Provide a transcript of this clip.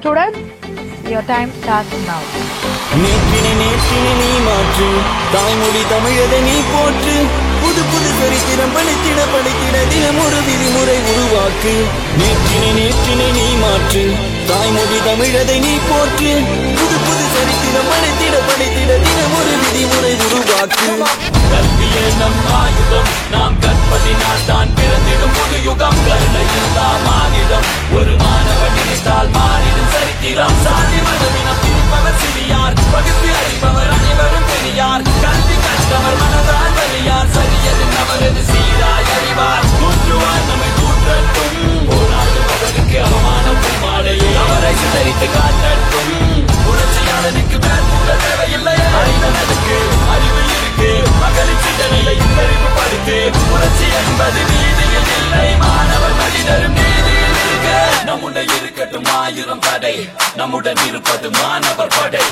Students, your time starts now. நேற்றினை நீ மாற்று, தாய்மொழி தமிழதை நீ போற்று. புது புது சரித்திரம் படித்திட தினம் ஒரு விதிமுறை உருவாக்கு. நேற்றினை நீ மாற்று, தாய்மொழி தமிழதை நீ போற்று. புது புது சரித்திரம் படித்திட தினம் ஒரு விதிமுறை உருவாக்கு. கல்வியே நம் ஆயுதம், நாம் கற்பதினால் தான் பிறந்திடும் புது யுகம். கருணையில்லா மாநிலம், ஒரு மாணவன் நினைத்தால் மாநிலம் சரித்திரம். சாதி மதவினம் பிரிப்பவர் சிறியார், பகுத்து அறிபவர் அனைவரும் பெரியார். கல்வி கற்றவர் மனதால் வலியார், சரியது அவரது சீராய் அறிவார். தூற்றுவார் நம்மை தூற்றட்டும், போராடுபவருக்கு அவமானம் மாலையை அவரை சிதறித்து காட்டட்டும். புரட்சியாளனுக்கு மேற்கூட தேவையில்லை, அறிவனுக்கு அறிவு இருக்கு. மகளிர் சிந்தனையை பெருமைப்படுத்து, புரட்சி என்பது நீதியில் இல்லை, மாணவர் மனிதரும் நீதியில் இருக்க. நம்முடன் இருக்கட்டும் 1000 தடை, நம்முடன் இருப்பது மாணவர் படை.